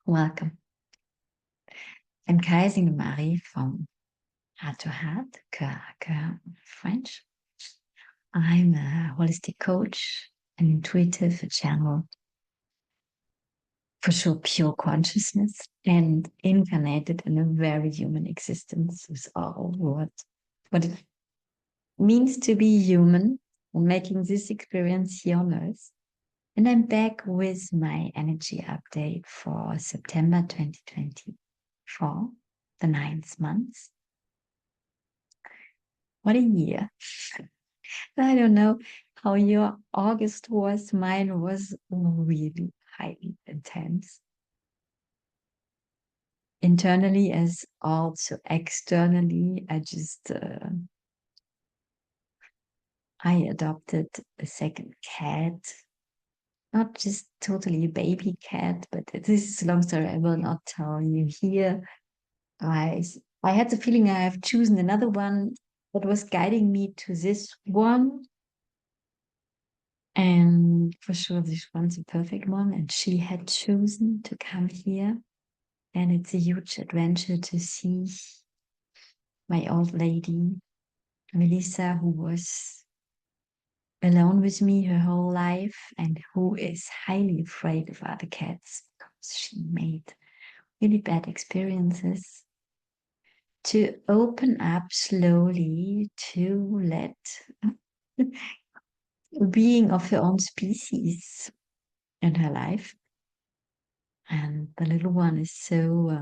Welcome. I'm Kaising Marie from Heart to Heart, Cœur à Cœur, French. I'm a holistic coach, an intuitive, a channel, for sure, pure consciousness, and incarnated in a very human existence with all what it means to be human and making this experience here on Earth. And I'm back with my energy update for September 2024, the 9th month. What a year. I don't know how your August was. Mine was really highly intense. Internally as also externally, I adopted a second cat. Not just totally a baby cat, but this is a long story I will not tell you here. I, I had the feeling I have chosen another one that was guiding me to this one. And for sure, this one's a perfect one. And she had chosen to come here. And it's a huge adventure to see my old lady, Melissa, who was alone with me her whole life and who is highly afraid of other cats because she made really bad experiences, to open up slowly to let a being of her own species in her life. And the little one is so,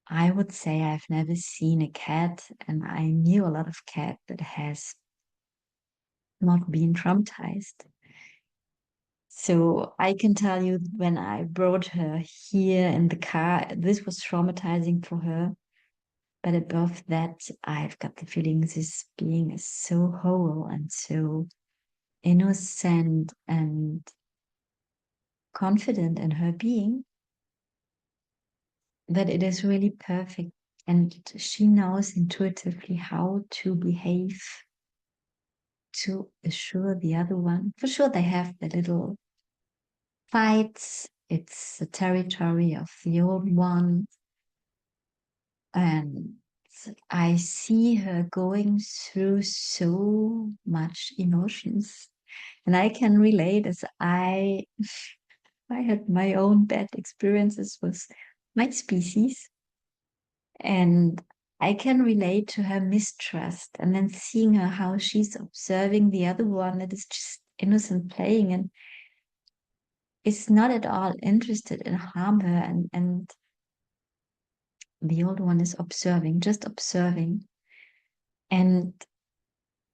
I would say I've never seen a cat, and I knew a lot of cat that has not been traumatized. So I can tell you when I brought her here in the car, this was traumatizing for her. But above that, I've got the feeling this being is so whole and so innocent and confident in her being that it is really perfect. And she knows intuitively how to behave to assure the other one. For sure, they have their little fights. It's the territory of the old one. And I see her going through so much emotions. And I can relate as I had my own bad experiences with my species. And I can relate to her mistrust and then seeing her how she's observing the other one that is just innocent playing and is not at all interested in harm her, and the old one is observing, just observing. And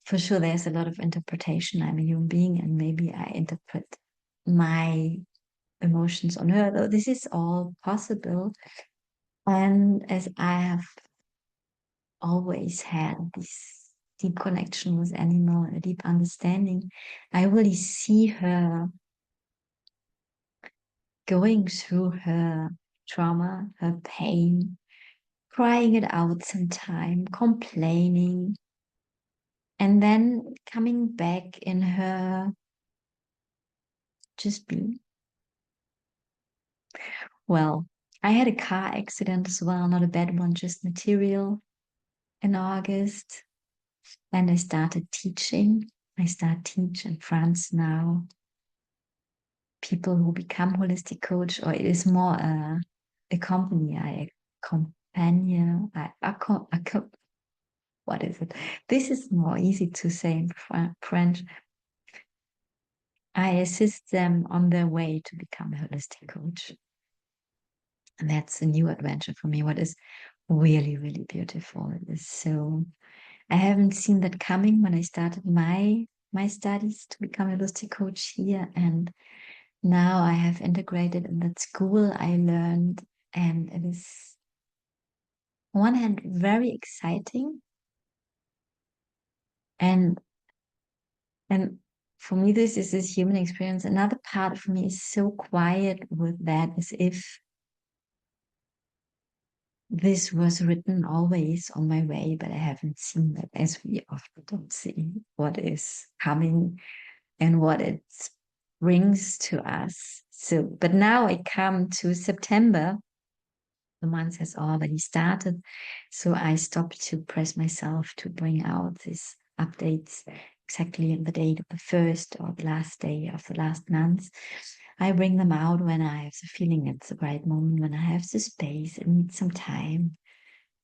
for sure there's a lot of interpretation. I'm a human being and maybe I interpret my emotions on her, though this is all possible. And as I have always had this deep connection with animal, a deep understanding, I really see her going through her trauma, her pain, crying it out sometime, complaining, and then coming back in her just being. Well, I had a car accident as well, not a bad one, just material in August. And I started teaching. I start teach in France now. People who become holistic coach, or it is more a company, what is it? This is more easy to say in French. I assist them on their way to become a holistic coach. And that's a new adventure for me. What is really, really beautiful is so I haven't seen that coming when I started my studies to become a holistic coach here. And now I have integrated in that school I learned, and it is on one hand very exciting, and for me this is this human experience. Another part of me is so quiet with that, as if this was written always on my way, but I haven't seen that, as we often don't see what is coming and what it's brings to us. So, but now I come to September, the month has already started. So I stopped to press myself to bring out these updates exactly on the date of the first or the last day of the last month. I bring them out when I have the feeling it's the right moment, when I have the space and need some time,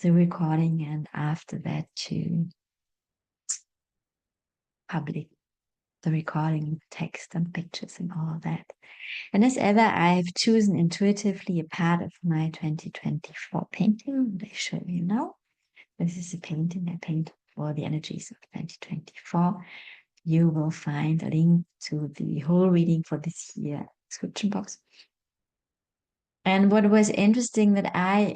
the recording, and after that to public the recording, text and pictures and all that. And as ever, I've chosen intuitively a part of my 2024 painting that I show you now. This is a painting I painted for the energies of 2024. You will find a link to the whole reading for this year in the description box. And what was interesting that I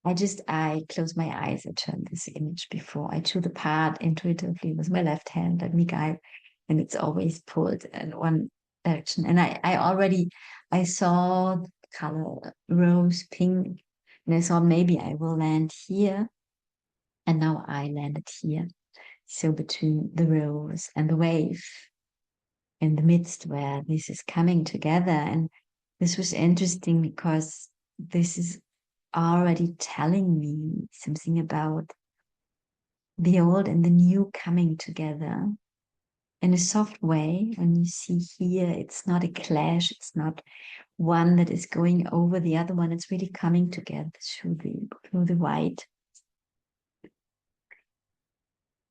closed my eyes. I turned this image before. I drew the part intuitively with my left hand, let me guide, and it's always pulled in one direction. And I saw the color rose pink, and I thought maybe I will land here. And now I landed here. So between the rose and the wave, in the midst where this is coming together. And this was interesting because this is already telling me something about the old and the new coming together in a soft way. And you see here, it's not a clash, it's not one that is going over the other one, it's really coming together through the white.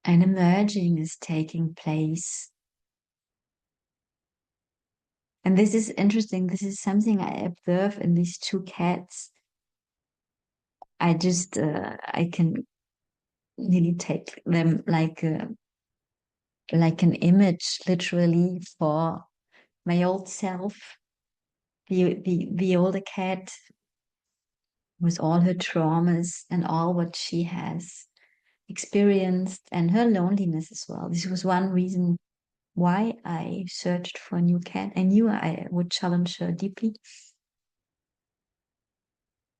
And a merging is taking place. And this is interesting. This is something I observe in these two cats. I can really take them like an image, literally, for my old self, the older cat with all her traumas and all what she has experienced and her loneliness as well. This was one reason why I searched for a new cat. I knew I would challenge her deeply,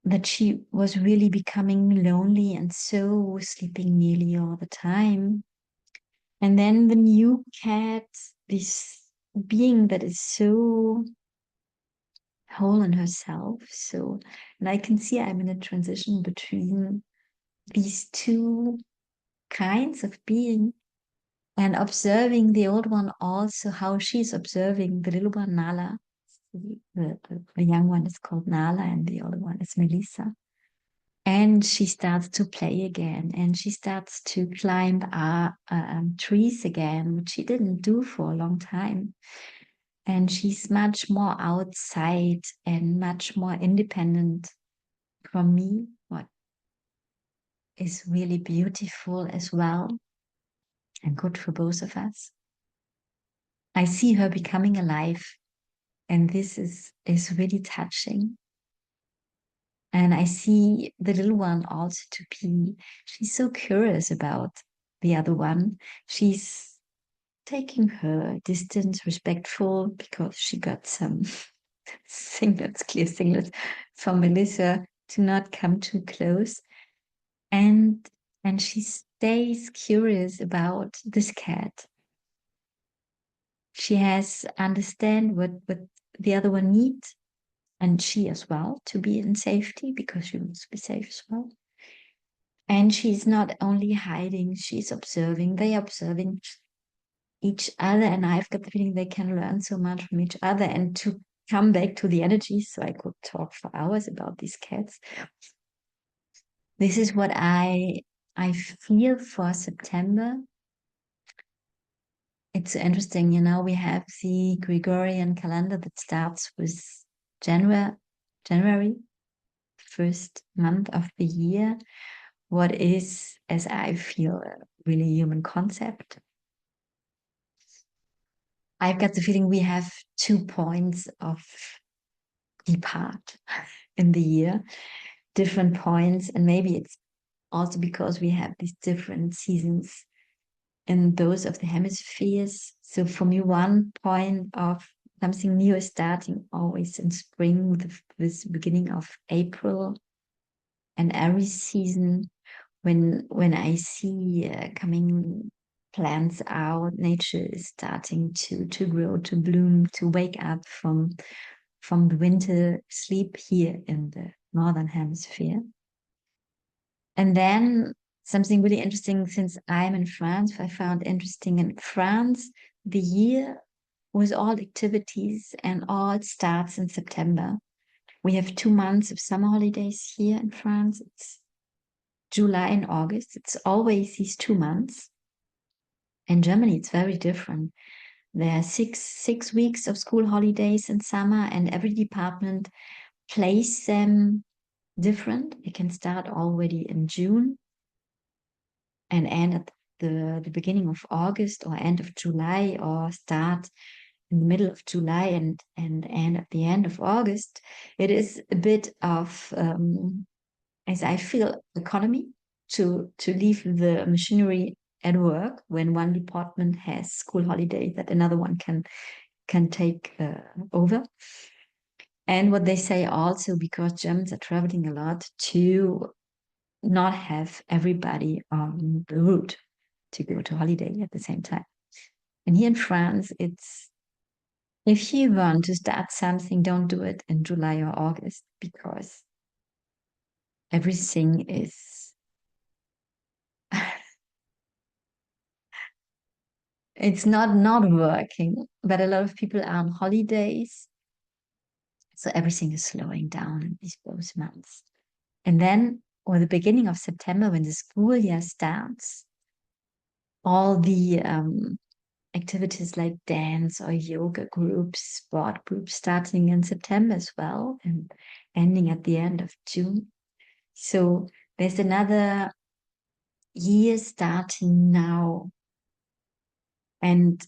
that she was really becoming lonely and so sleeping nearly all the time. And then the new cat, this being that is so whole in herself. So, and I can see I'm in a transition between these two kinds of being and observing the old one also, how she's observing the little one, Nala. The young one is called Nala and the older one is Melissa. And she starts to play again, and she starts to climb trees again, which she didn't do for a long time. And she's much more outside and much more independent from me, what is really beautiful as well and good for both of us. I see her becoming alive, and this is really touching. And I see the little one also to be, she's so curious about the other one. She's taking her distance, respectful, because she got some clear signals from Melissa to not come too close. And she stays curious about this cat. She has understand what the other one needs, and she as well, to be in safety because she wants to be safe as well. And she's not only hiding, she's observing. They're observing each other, and I've got the feeling they can learn so much from each other. And to come back to the energy, so I could talk for hours about these cats. This is what I feel for September. It's interesting, we have the Gregorian calendar that starts with January, first month of the year. What is, as I feel, a really human concept. I've got the feeling we have 2 points of depart in the year, different points, and maybe it's also because we have these different seasons in those of the hemispheres. So for me, one point of something new is starting always in spring with this beginning of April and Aries season, when I see coming plants out, nature is starting to grow, to bloom, to wake up from the winter sleep here in the northern hemisphere. And then something really interesting, since I'm in France, I found interesting in France, the year with all activities and all starts in September. We have 2 months of summer holidays here in France. It's July and August. It's always these 2 months. In Germany, it's very different. There are six weeks of school holidays in summer, and every department plays them different. It can start already in June and end at the beginning of August or end of July, or start in the middle of July and end at the end of August. It is a bit of, as I feel, economy to leave the machinery at work when one department has school holiday that another one can take over. And what they say also, because Germans are traveling a lot, to not have everybody on the route to go to holiday at the same time. And here in France, it's, if you want to start something, don't do it in July or August, because everything is it's not working, but a lot of people are on holidays, so everything is slowing down in these both months. And then, or the beginning of September, when the school year starts, all the activities like dance or yoga groups, sport groups, starting in September as well and ending at the end of June. So there's another year starting now. And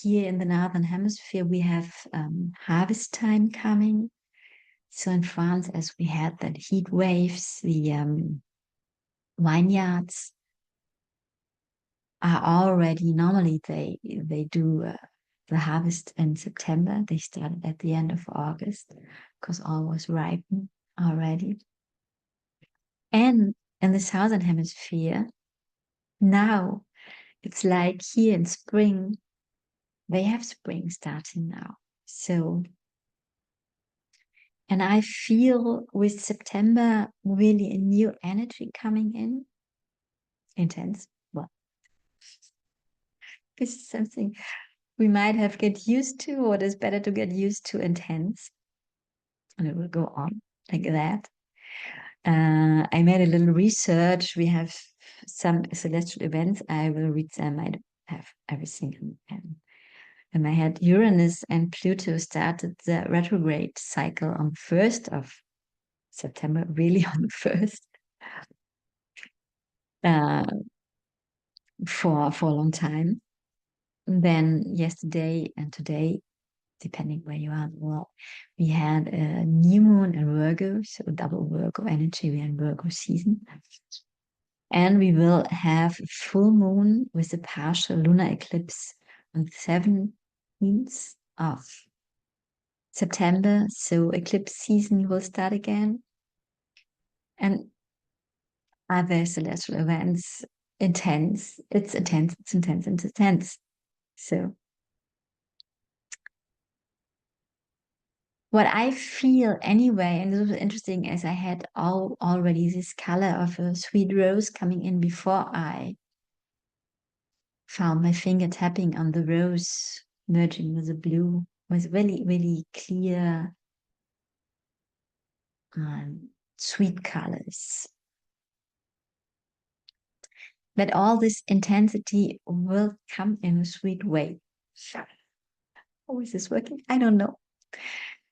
here in the Northern Hemisphere, we have harvest time coming. So in France, as we had the heat waves, the vineyards are already, normally they do the harvest in September. They started at the end of August because all was ripened already. And in the Southern Hemisphere, now it's like here in spring, they have spring starting now. So, and I feel with September really a new energy coming in. Intense. Well, this is something we might have get used to, or it is better to get used to intense. And it will go on like that. I made a little research. We have some celestial events. I will read them. I don't have everything in my head. Uranus and Pluto started the retrograde cycle on 1st of September, really on the 1st, for a long time. And then yesterday and today, depending where you are in the world, we had a new moon in Virgo, so double Virgo energy. We are in Virgo season. And we will have a full moon with a partial lunar eclipse on the 17th of September. So eclipse season will start again. And other celestial events, intense. It's intense, it's intense, it's intense. So what I feel anyway, and this was interesting, as I had already this color of a sweet rose coming in before I found my finger tapping on the rose, merging with the blue, with really, really clear, sweet colors. But all this intensity will come in a sweet way. How is this working? I don't know.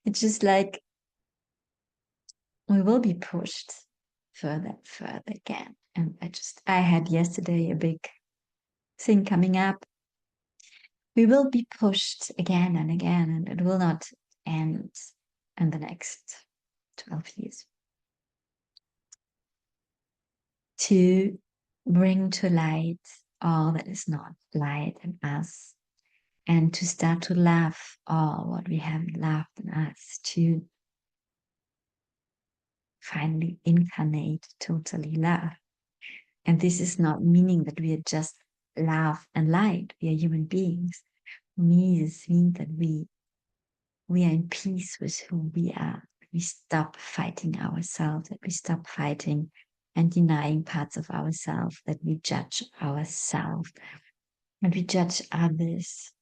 It's just like we will be pushed further and further again. And I had yesterday a big thing coming up. We will be pushed again and again, and it will not end in the next 12 years. To bring to light all that is not light in us, and to start to love all what we haven't loved in us, to finally incarnate totally love. And this is not meaning that we are just love and light. We are human beings. For me, this means that we are in peace with who we are. We stop fighting ourselves, that we stop fighting and denying parts of ourselves, that we judge ourselves and we judge others.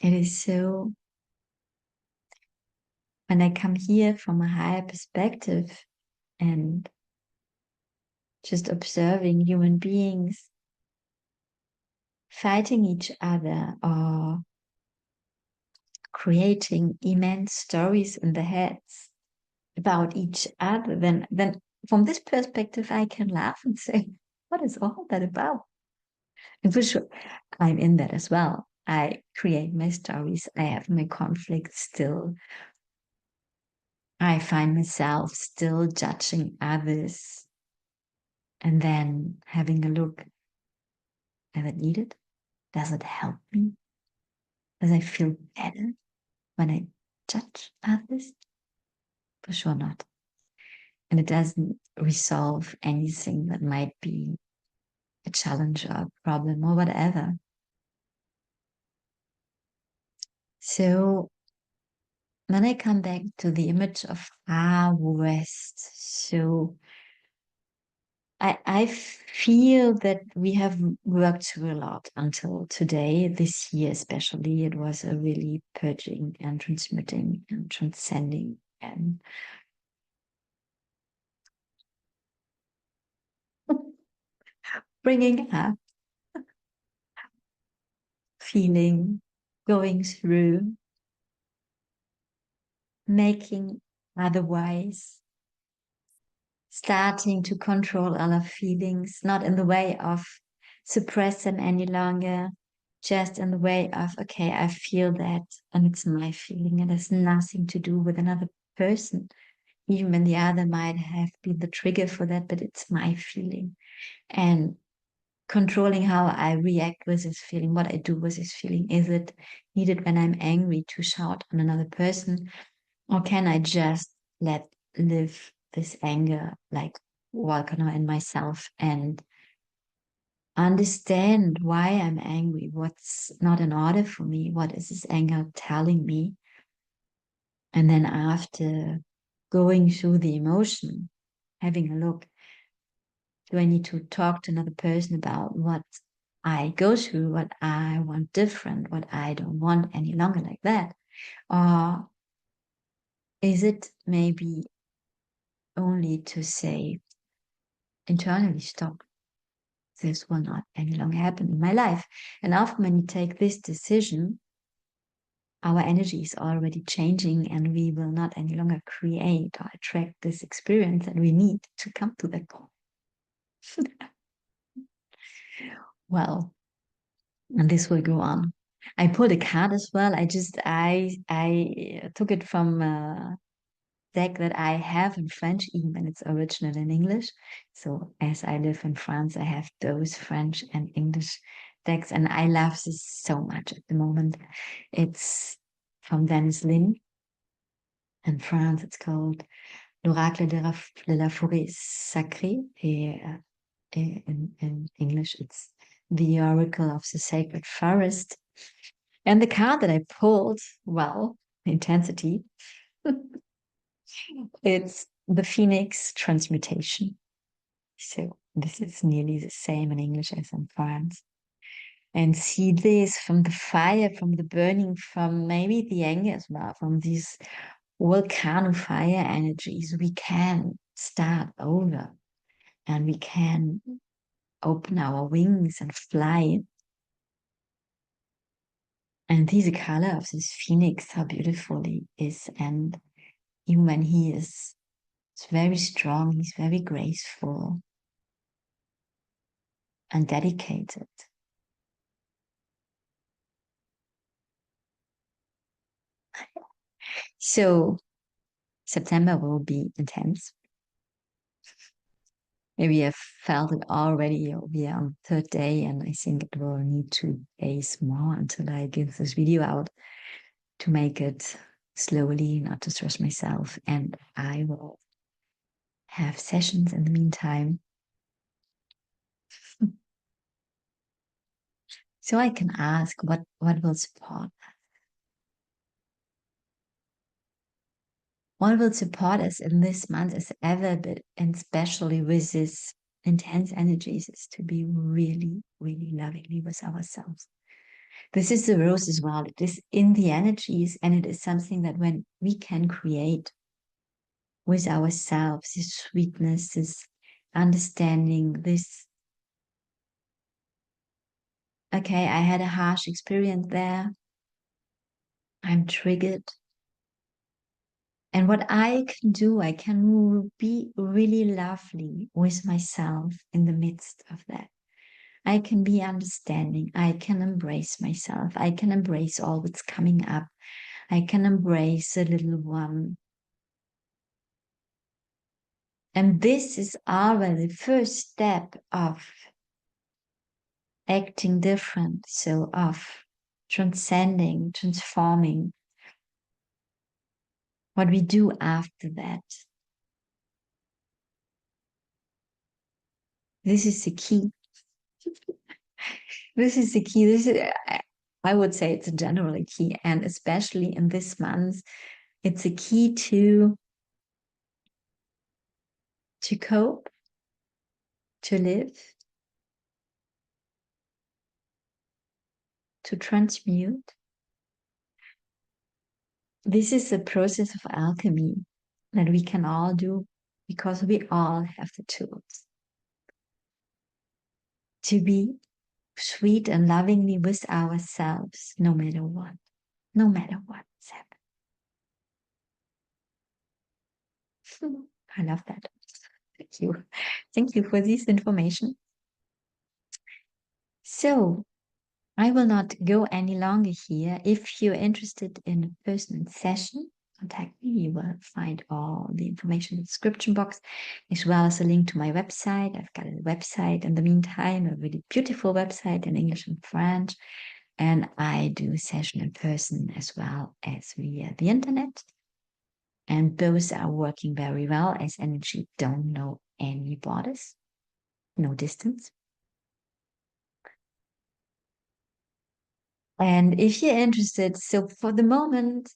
It is so, when I come here from a higher perspective and just observing human beings fighting each other or creating immense stories in their heads about each other, then from this perspective, I can laugh and say, what is all that about? And for sure, I'm in that as well. I create my stories. I have my conflicts still. I find myself still judging others and then having a look. Does it need it? Does it help me? Does I feel better when I judge others? For sure not. And it doesn't resolve anything that might be a challenge or a problem or whatever. So then I come back to the image of far west. So I feel that we have worked through a lot until today. This year, especially, it was a really purging and transmuting and transcending and bringing up, feeling, going through, making otherwise, starting to control our feelings, not in the way of suppress them any longer, just in the way of, okay, I feel that and it's my feeling. It has nothing to do with another person, even when the other might have been the trigger for that, but it's my feeling. And controlling how I react with this feeling, what I do with this feeling. Is it needed when I'm angry to shout on another person? Or can I just let live this anger like volcano in myself and understand why I'm angry? What's not in order for me? What is this anger telling me? And then after going through the emotion, having a look, do I need to talk to another person about what I go through, what I want different, what I don't want any longer like that? Or is it maybe only to say internally, stop, this will not any longer happen in my life? And often when you take this decision, our energy is already changing and we will not any longer create or attract this experience that we need to come to that goal. Well, and this will go on. I pulled a card as well. I took it from a deck that I have in French, even when it's original in English. So as I live in France, I have those French and English decks, and I love this so much at the moment. It's from Dennis Lynn. In France, it's called L'Oracle de la Forêt Sacrée. In English, it's the Oracle of the Sacred Forest. And the card that I pulled, well, intensity, it's the Phoenix Transmutation. So this is nearly the same in English as in France. And see this from the fire, from the burning, from maybe the anger as well, from these volcano fire energies, we can start over and we can open our wings and fly. And this color of this phoenix, how beautiful he is. And even when he is very strong, he's very graceful and dedicated. So September will be intense. Maybe I've felt it already. We are on the third day, and I think it will need 2 days more until I give this video out to make it slowly, not to stress myself. And I will have sessions in the meantime. So I can ask what will support. What will support us in this month as ever, but and especially with this intense energies, is to be really, really lovingly with ourselves. This is the rose as well. It is in the energies, and it is something that when we can create with ourselves, this sweetness, this understanding, this, okay, I had a harsh experience there. I'm triggered. And what I can do, I can be really lovely with myself in the midst of that. I can be understanding. I can embrace myself. I can embrace all that's coming up. I can embrace the little one. And this is already the first step of acting different. So, of transcending, transforming. What we do after that. This is the key. This is the key. I would say it's a general key. And especially in this month, it's a key to cope, to live, to transmute. This is a process of alchemy that we can all do because we all have the tools to be sweet and lovingly with ourselves, no matter what, no matter what's happened. I love that. Thank you. Thank you for this information. So I will not go any longer here. If you're interested in a personal session, contact me. You will find all the information in the description box, as well as a link to my website. I've got a website in the meantime, a really beautiful website in English and French. And I do session in person as well as via the internet. And those are working very well, as energy don't know any borders, no distance. And if you're interested, so for the moment,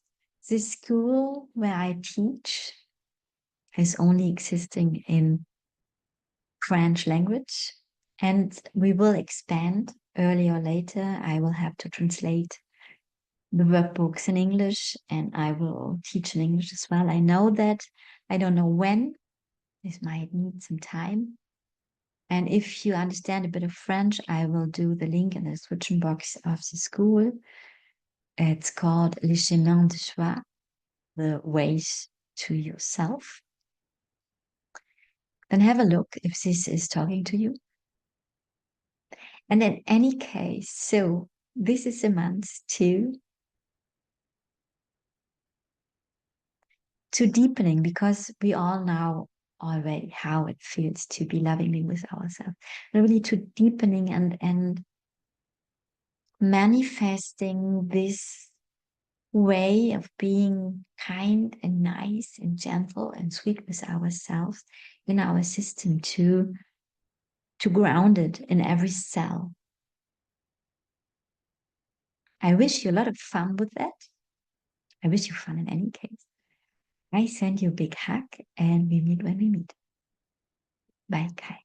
this school where I teach is only existing in French language, and we will expand earlier or later. I will have to translate the workbooks in English, and I will teach in English as well. I know that. I don't know when. This might need some time. And if you understand a bit of French, I will do the link in the description box of the school. It's called Les Chemins de Soi, the ways to yourself. Then have a look if this is talking to you. And in any case, so this is a month to deepening, because we all know already how it feels to be lovingly with ourselves. Really to deepening and manifesting this way of being kind and nice and gentle and sweet with ourselves in our system, to ground it in every cell. I wish you a lot of fun with that. I wish you fun in any case. I send you a big hug, and we meet when we meet. Bye, Kai.